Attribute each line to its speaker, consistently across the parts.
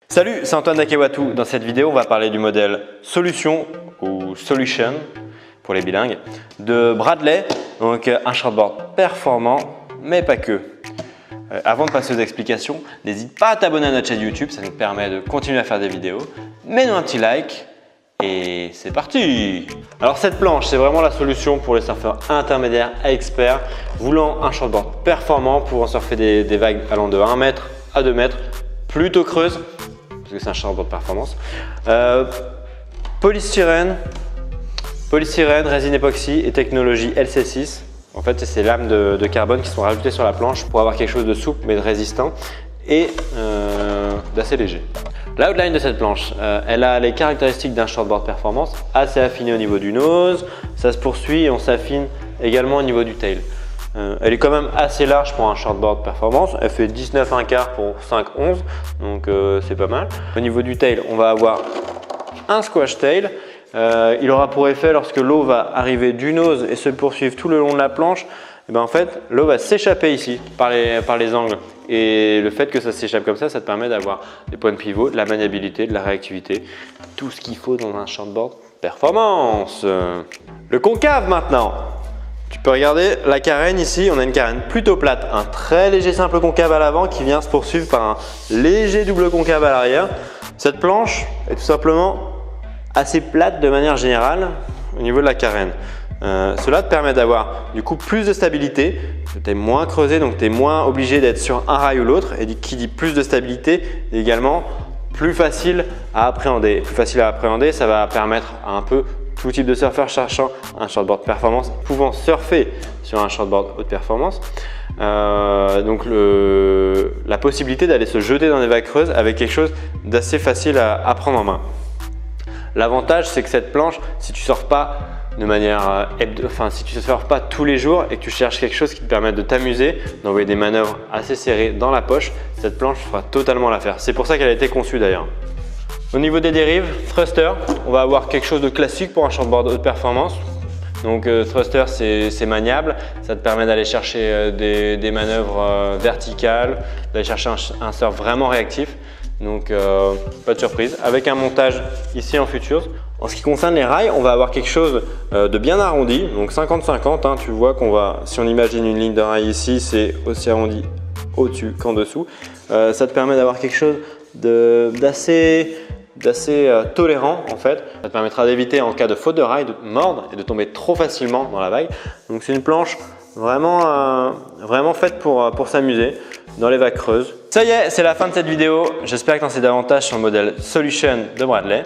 Speaker 1: Salut, c'est Antoine Dakewatou. Dans cette vidéo, on va parler du modèle Solution ou Solution pour les bilingues de Bradley, donc un shortboard performant, mais pas que. Avant de passer aux explications, n'hésite pas à t'abonner à notre chaîne YouTube, ça nous permet de continuer à faire des vidéos. Mets-nous un petit like et c'est parti! Alors cette planche, c'est vraiment la solution pour les surfeurs intermédiaires à experts voulant un shortboard performant pour surfer des vagues allant de 1 mètre à 2 mètres, plutôt creuses, parce que c'est un shortboard performance. Polystyrène, résine époxy et technologie LC6. En fait, c'est ces lames de carbone qui sont rajoutées sur la planche pour avoir quelque chose de souple mais de résistant et d'assez léger. L'outline de cette planche, elle a les caractéristiques d'un shortboard performance, assez affiné au niveau du nose, ça se poursuit et on s'affine également au niveau du tail. Elle est quand même assez large pour un shortboard performance, elle fait 19 1/4 pour 5/11, donc c'est pas mal. Au niveau du tail, on va avoir un squash tail. Il aura pour effet, lorsque l'eau va arriver du nose et se poursuivre tout le long de la planche, et bien en fait l'eau va s'échapper ici par les angles, et le fait que ça s'échappe comme ça te permet d'avoir des points de pivot, de la maniabilité, de la réactivité, tout ce qu'il faut dans un shortboard performance. Le concave maintenant. Tu peux regarder la carène ici, on a une carène plutôt plate, un très léger simple concave à l'avant qui vient se poursuivre par un léger double concave à l'arrière. Cette planche est tout simplement assez plate de manière générale au niveau de la carène. Cela te permet d'avoir du coup plus de stabilité, tu es moins creusé donc tu es moins obligé d'être sur un rail ou l'autre, et qui dit plus de stabilité également plus facile à appréhender. Plus facile à appréhender, ça va permettre à un peu tout type de surfeur cherchant un shortboard performance, pouvant surfer sur un shortboard haute performance. Donc la possibilité d'aller se jeter dans des vagues creuses avec quelque chose d'assez facile à prendre en main. L'avantage, c'est que cette planche, si tu ne surfes pas de manière, si tu ne surfes pas tous les jours et que tu cherches quelque chose qui te permette de t'amuser, d'envoyer des manœuvres assez serrées dans la poche, cette planche fera totalement l'affaire. C'est pour ça qu'elle a été conçue d'ailleurs. Au niveau des dérives, thruster, on va avoir quelque chose de classique pour un shortboard haute performance. Donc thruster, c'est maniable, ça te permet d'aller chercher des manœuvres verticales, d'aller chercher un surf vraiment réactif. Donc pas de surprise, avec un montage ici en Futures. En ce qui concerne les rails, on va avoir quelque chose de bien arrondi, donc 50-50, hein, tu vois qu'on va, si on imagine une ligne de rail ici, c'est aussi arrondi au-dessus qu'en dessous. Ça te permet d'avoir quelque chose d'assez tolérant en fait. Ça te permettra d'éviter en cas de faute de rail de mordre et de tomber trop facilement dans la vague. Donc c'est une planche vraiment faite pour s'amuser dans les vagues creuses. Ça y est, c'est la fin de cette vidéo. J'espère que tu en sais davantage sur le modèle Solution de Bradley.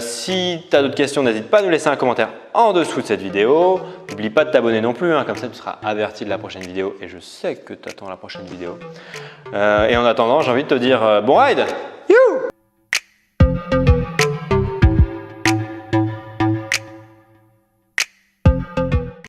Speaker 1: Si tu as d'autres questions, n'hésite pas à nous laisser un commentaire en dessous de cette vidéo. N'oublie pas de t'abonner non plus, hein, comme ça tu seras averti de la prochaine vidéo et je sais que tu attends la prochaine vidéo. Et en attendant, j'ai envie de te dire bon ride!